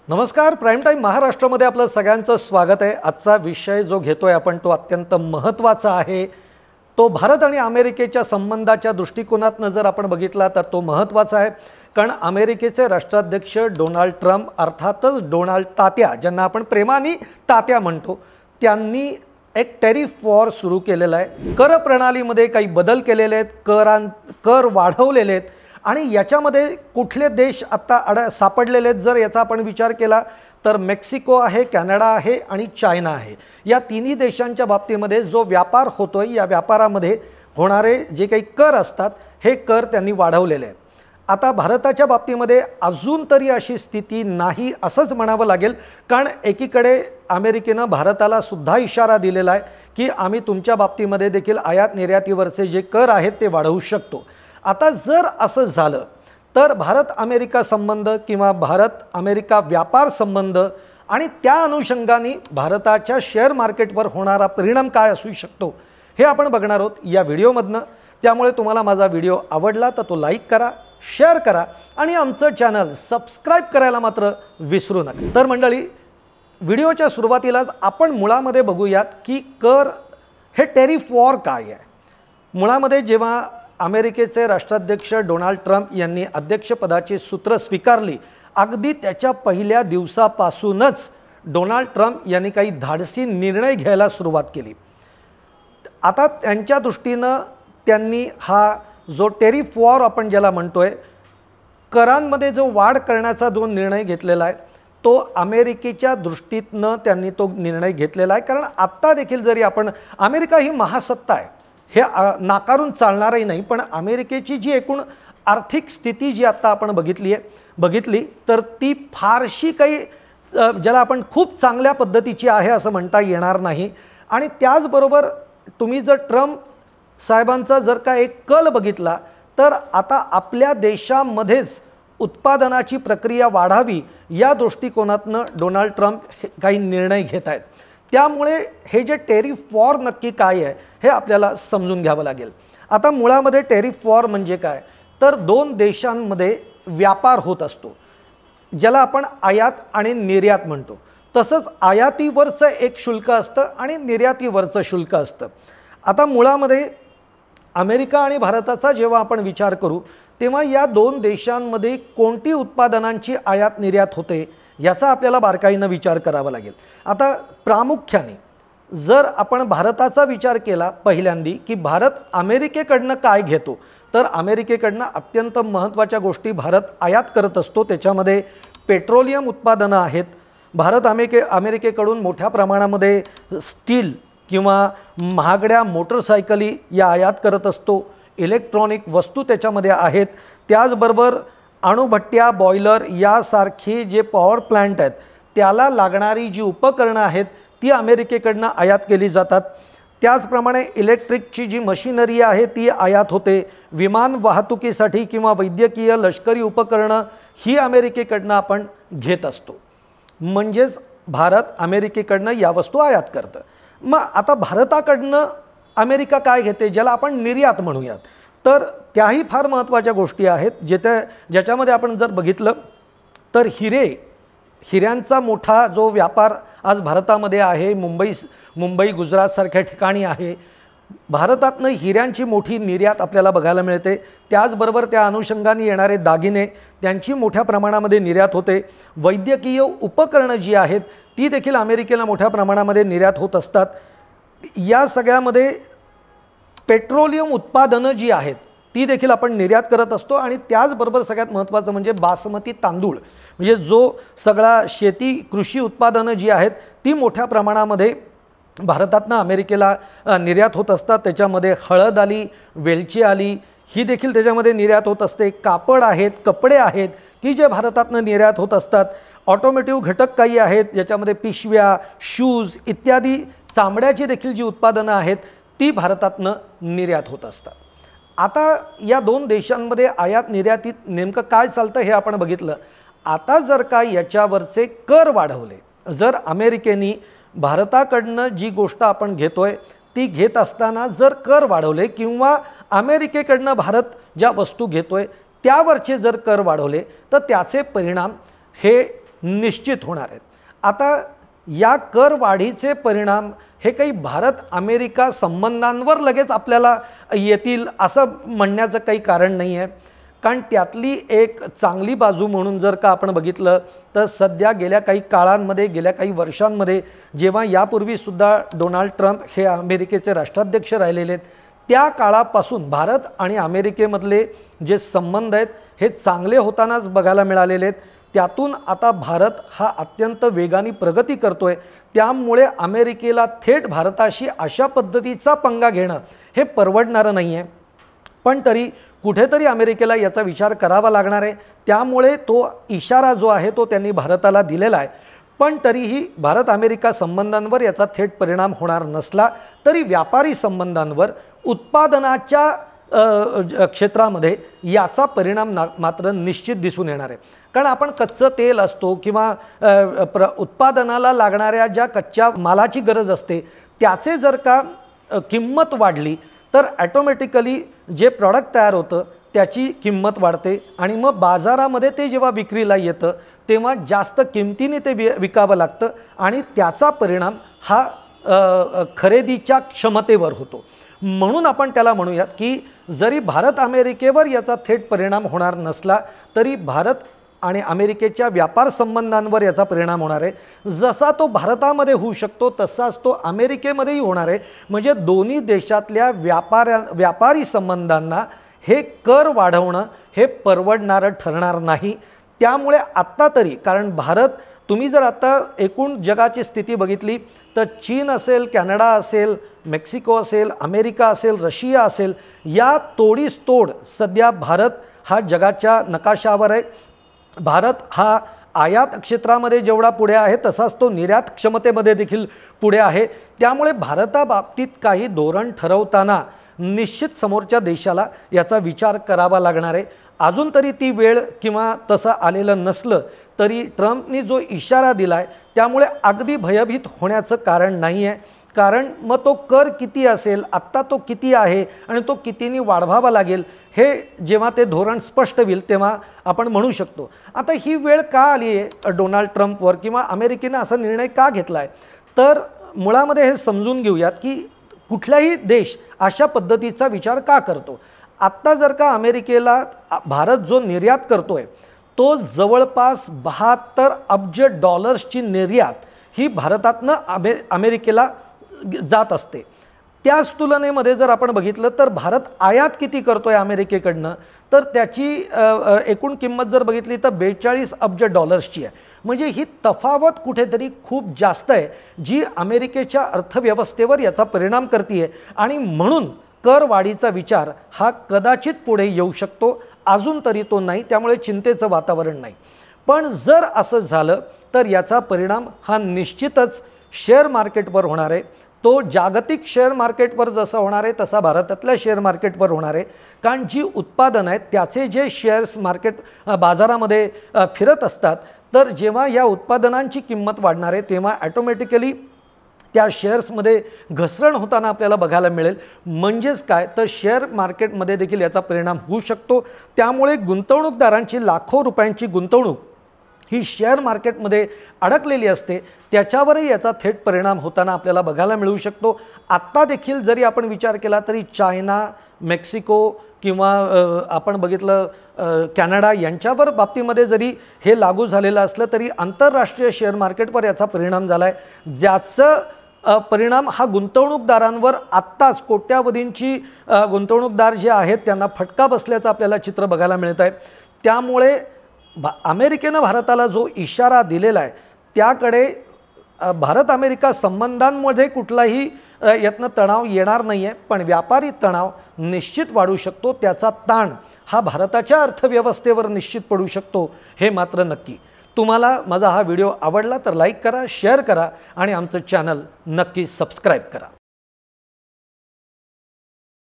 नमस्कार. Prime time महाराष्ट्रामध्ये आपलं सगळ्यांचं स्वागत आहे. आजचा विषय जो घेतोय आपण तो अत्यंत महत्त्वाचा आहे. तो भारत आणि अमेरिकेच्या संबंधाच्या दृष्टिकोनातून जर आपण बघितला तर तो महत्त्वाचा आहे. कारण अमेरिकेचे राष्ट्राध्यक्ष डोनाल्ड ट्रम्प, अर्थातच डोनाल्ड तात्या, ज्यांना आपण प्रेमाने तात्या म्हणतो, त्यांनी एक टॅरिफ वॉर सुरू केलेला आहे. कर प्रणालीमध्ये काही बदल केलेले आहेत, कर वाढवलेले आहेत आणि याच्यामध्ये कुठले देश आता सापडलेले आहेत जर याचा आपण विचार केला तर मेक्सिको आहे, कॅनडा आहे आणि चायना आहे. या तिन्ही देशांच्या बाबतीमध्ये जो व्यापार होतोय, या व्यापारामध्ये होणारे जे काही कर असतात हे कर त्यांनी वाढवलेले आहेत. आता भारताच्या बाबतीमध्ये अजून तरी अशी स्थिती नाही असंच म्हणावं लागेल. कारण एकीकडे अमेरिकेनं भारताला सुद्धा इशारा दिलेला आहे की आम्ही तुमच्या बाबतीमध्ये देखील आयात निर्यातीवरचे जे कर आहेत ते वाढवू शकतो. आता जर असं झालं तर भारत अमेरिका संबंध किंवा भारत अमेरिका व्यापार संबंध आणि त्या अनुषंगाने भारताच्या शेअर मार्केटवर होणारा परिणाम काय असू शकतो हे आपण बघणार आहोत या व्हिडिओमधनं. त्यामुळे तुम्हाला माझा व्हिडिओ आवडला तर तो लाईक करा, शेअर करा आणि आमचं चॅनल सबस्क्राईब करायला मात्र विसरू नका. तर मंडळी, व्हिडिओच्या सुरुवातीलाच आपण मुळामध्ये बघूयात की कर हे टॅरिफ वॉर काय आहे. मुळामध्ये जेव्हा अमेरिकेचे राष्ट्राध्यक्ष डोनाल्ड ट्रम्प यांनी अध्यक्षपदाची सूत्र स्वीकारली, अगदी त्याच्या पहिल्या दिवसापासूनच डोनाल्ड ट्रम्प यांनी काही धाडसी निर्णय घ्यायला सुरुवात केली. आता त्यांच्या दृष्टीनं त्यांनी हा जो टॅरिफ वॉर आपण ज्याला म्हणतोय, करांमध्ये जो वाढ करण्याचा जो निर्णय घेतलेला आहे तो अमेरिकेच्या दृष्टीतनं त्यांनी तो निर्णय घेतलेला आहे. कारण आत्ता देखील जरी आपण, अमेरिका ही महासत्ता आहे हे नाकारून चालणारही नाही, पण अमेरिकेची जी एकूण आर्थिक स्थिती जी आत्ता आपण बघितली तर ती फारशी काही ज्याला आपण खूप चांगल्या पद्धतीची आहे असं म्हणता येणार नाही. आणि त्याचबरोबर तुम्ही जर ट्रम्प साहेबांचा जर का एक कल बघितला तर आता आपल्या देशामध्येच उत्पादनाची प्रक्रिया वाढावी या दृष्टिकोनातनं डोनाल्ड ट्रम्प काही निर्णय घेत आहेत. त्यामुळे हे जे टॅरिफ वॉर नक्की काय आहे हे आपल्याला समजून घ्यावं लागेल. आता मुळामध्ये टॅरिफ वॉर म्हणजे काय तर दोन देशांमध्ये व्यापार होत असतो ज्याला आपण आयात आणि निर्यात म्हणतो. तसंच आयातीवरचं एक शुल्क असतं आणि निर्यातीवरचं शुल्क असतं. आता मुळामध्ये अमेरिका आणि भारताचा जेव्हा आपण विचार करू तेव्हा या दोन देशांमध्ये कोणती उत्पादनांची आयात निर्यात होते याचा आपल्याला बारकाईनं विचार करावा लागेल. आता प्रामुख्याने जर आपण भारताचा विचार केला पहिल्यांदी की भारत अमेरिकेकडनं काय घेतो तर अमेरिकेकडनं अत्यंत महत्त्वाच्या गोष्टी भारत आयात करत असतो. त्याच्यामध्ये पेट्रोलियम उत्पादनं आहेत. भारत अमेरिकेकडून मोठ्या प्रमाणामध्ये स्टील किंवा महागड्या मोटरसायकली या आयात करत असतो. इलेक्ट्रॉनिक वस्तू त्याच्यामध्ये आहेत. त्याचबरोबर अणुभट्ट्या, बॉयलर यासारखी जे पॉवर प्लांट आहेत त्याला लागणारी जी उपकरणं आहेत ती अमेरिकेकडनं आयात केली जातात. त्याचप्रमाणे इलेक्ट्रिकची जी मशिनरी आहे ती आयात होते. विमान वाहतुकीसाठी किंवा वैद्यकीय लष्करी उपकरणं ही अमेरिकेकडनं आपण घेत असतो. म्हणजेच भारत अमेरिकेकडनं या वस्तू आयात करतं. मग आता भारताकडनं अमेरिका काय घेते ज्याला आपण निर्यात म्हणूयात तर त्याही फार महत्त्वाच्या गोष्टी आहेत. ज्याच्यामध्ये आपण जर बघितलं तर हिऱ्यांचा मोठा जो व्यापार आज भारतामध्ये आहे, मुंबई गुजरातसारख्या ठिकाणी आहे. भारतातनं हिऱ्यांची मोठी निर्यात आपल्याला बघायला मिळते. त्याचबरोबर त्या अनुषंगाने येणारे दागिने त्यांची मोठ्या प्रमाणामध्ये निर्यात होते. वैद्यकीय उपकरणं जी आहेत ती देखील अमेरिकेला मोठ्या प्रमाणामध्ये निर्यात होत असतात. या सगळ्यामध्ये पेट्रोलियम उत्पादनं जी आहेत ती देखील आपण निर्यात करत असतो. आणि त्याचबरोबर सगळ्यात महत्त्वाचं म्हणजे बासमती तांदूळ, म्हणजे जो सगळा कृषी उत्पादनं जी आहेत ती मोठ्या प्रमाणामध्ये भारतातनं अमेरिकेला निर्यात होत असतात. त्याच्यामध्ये हळद आली, वेलची आली, ही देखील त्याच्यामध्ये निर्यात होत असते. कापड आहेत, कपडे आहेत की जे भारतातनं निर्यात होत असतात. ऑटोमोटिव्ह घटक काही आहेत ज्याच्यामध्ये पिशव्या, शूज इत्यादी चामड्याची देखील जी उत्पादनं आहेत ती भारतातनं निर्यात होत असतात. आता या दोन देशांमध्ये आयात निर्यातीत नेमकं काय चालतं हे आपण बघितलं. आता जर का याच्यावरचे कर वाढवले, जर अमेरिकेने भारताकडनं जी गोष्ट आपण घेतोय ती घेत असताना जर कर वाढवले किंवा अमेरिकेकडनं भारत ज्या वस्तू घेतोय त्यावरचे जर कर वाढवले तर त्याचे परिणाम हे निश्चित होणार आहेत। आता या कर वाढीचे परिणाम हे काही भारत अमेरिका संबंधांवर लगेच आपल्याला येतील असं म्हणण्याचं काही कारण नाही आहे, कारण त्यातली एक चांगली बाजू म्हणून जर का आपण बघितलं तर सध्या गेल्या काही काळांमध्ये, गेल्या काही वर्षांमध्ये, जेव्हा यापूर्वीसुद्धा डोनाल्ड ट्रम्प हे अमेरिकेचे राष्ट्राध्यक्ष राहिलेले आहेत, त्या काळापासून भारत आणि अमेरिकेमधले जे संबंध आहेत हे चांगले होतानाच बघायला मिळालेले आहेत। त्यातून आता भारत हा अत्यंत वेगाने प्रगती करतोय, त्यामुळे अमेरिकेला थेट भारताशी अशा पद्धतीचा पंगा घेणं हे परवडणारं नाही आहे। पण तरी कुठेतरी अमेरिकेला याचा विचार करावा लागणार आहे, त्यामुळे तो इशारा जो आहे तो त्यांनी भारताला दिलेला आहे। पण तरीही भारत अमेरिका संबंधांवर याचा थेट परिणाम होणार नसला तरी व्यापारी संबंधांवर, उत्पादनाच्या क्षेत्रामध्ये याचा परिणाम मात्र निश्चित दिसून येणार आहे। कारण आपण कच्चं तेल असतो किंवा उत्पादनाला लागणाऱ्या ज्या कच्च्या मालाची गरज असते त्याचे जर का किंमत वाढली तर ॲटोमॅटिकली जे प्रॉडक्ट तयार होतं त्याची किंमत वाढते आणि मग बाजारामध्ये ते जेव्हा विक्रीला येतं तेव्हा जास्त किमतीने ते विकावं लागतं आणि त्याचा परिणाम हा खरेदीच्या क्षमतेवर होतो। म्हणून आपण त्याला म्हणूयात की जरी भारत अमेरिकेवर याचा थेट परिणाम होणार नसला तरी भारत आणि अमेरिकेच्या व्यापार संबंधांवर याचा परिणाम होणार आहे। जसा तो भारतामध्ये होऊ शकतो तसाच तो अमेरिकेमध्येही होणार आहे। म्हणजे दोन्ही देशातल्या व्यापारी संबंधांना हे कर वाढवणं हे परवडणारं ठरणार नाही। त्यामुळे आत्ता तरी, कारण भारत, तुम्ही जर आता एकूण जगाची स्थिती बघितली तर चीन असेल, कॅनडा असेल, मेक्सिको असेल, अमेरिका असेल, रशिया असेल, या तोडीस तोड सध्या भारत हा जगाच्या नकाशावर आहे। भारत हा आयात क्षेत्रामध्ये जेवढा पुढे आहे तसाच तो निर्यात क्षमतेमध्ये देखील पुढे आहे। त्यामुळे भारताबाबतीत काही धोरण ठरवताना निश्चित समोरच्या देशाला याचा विचार करावा लागणार आहे। अजून तरी ती वेळ किंवा तसं आलेलं नसलं तरी ट्रम्पनी जो इशारा दिला आहे त्यामुळे अगदी भयभीत होण्याचं कारण नाही आहे। कारण मग तो कर किती असेल, आत्ता तो किती आहे आणि तो कितीने वाढवावा लागेल हे जेव्हा ते धोरण स्पष्ट होईल तेव्हा आपण म्हणू शकतो। आता ही वेळ का आली आहे डोनाल्ड ट्रम्पवर किंवा अमेरिकेने असा निर्णय का घेतला आहे, तर मुळामध्ये हे समजून घेऊयात की कुठलाही देश अशा पद्धतीचा विचार का करतो। आत्ता जर का अमेरिकेला भारत जो निर्यात करतोय तो जवळपास 72 अब्ज डॉलर्सची निर्यात ही भारतातनं अमेरिकेला जात असते। त्याच तुलनेमध्ये जर आपण बघितलं तर भारत आयात किती करतोय अमेरिकेकडनं, तर त्याची एकूण किंमत जर बघितली तर 42 अब्ज डॉलर्सची आहे। म्हणजे ही तफावत कुठेतरी खूप जास्त आहे जी अमेरिकेच्या अर्थव्यवस्थेवर याचा परिणाम करते आणि म्हणून करवाढीचा विचार हा कदाचित पुढे येऊ शकतो। अजून तरी तो नाही, त्यामुळे चिंतेचं वातावरण नाही। पण जर असं झालं तर याचा परिणाम हा निश्चितच शेअर मार्केटवर होणार आहे। तो जागतिक शेअर मार्केटवर जसा होणार आहे तसा भारतातल्या शेअर मार्केटवर होणार आहे। कारण जी उत्पादन आहेत त्याचे जे शेअर्स मार्केट बाजारामध्ये फिरत असतात, तर जेव्हा या उत्पादनांची किंमत वाढणार आहे तेव्हा ॲटोमॅटिकली त्या शेअर्समध्ये घसरण होताना आपल्याला बघायला मिळेल। म्हणजेच काय, तर शेअर मार्केटमध्ये देखील याचा परिणाम होऊ शकतो। त्यामुळे गुंतवणूकदारांची लाखो रुपयांची गुंतवणूक ही शेअर मार्केटमध्ये अडकलेली असते, त्याच्यावरही याचा थेट परिणाम होताना आपल्याला बघायला मिळू शकतो। आत्ता देखील जरी आपण विचार केला तरी चायना, मेक्सिको किंवा आपण बघितलं कॅनडा यांच्यावर बाबतीमध्ये जरी हे लागू झालेलं असलं तरी आंतरराष्ट्रीय शेअर मार्केटवर याचा परिणाम झाला आहे, ज्याचं परिणाम हा गुंतवणूकदारांवर आत्ताच कोट्यावधींची गुंतवणूकदार जे आहेत त्यांना फटका बसल्याचं आपल्याला चित्र बघायला मिळत आहे। त्यामुळे अमेरिकेनं भारताला जो इशारा दिलेला आहे त्याकडे भारत अमेरिका संबंधांमध्ये कुठलाही यातनं तणाव येणार नाही आहे, पण व्यापारी तणाव निश्चित वाढू शकतो। त्याचा ताण हा भारताच्या अर्थव्यवस्थेवर निश्चित पडू शकतो, हे मात्र नक्की। तुम्हाला माझा हा व्हिडिओ आवडला तर लाईक करा, शेअर करा आणि आमचं चॅनल नक्की सबस्क्राईब करा।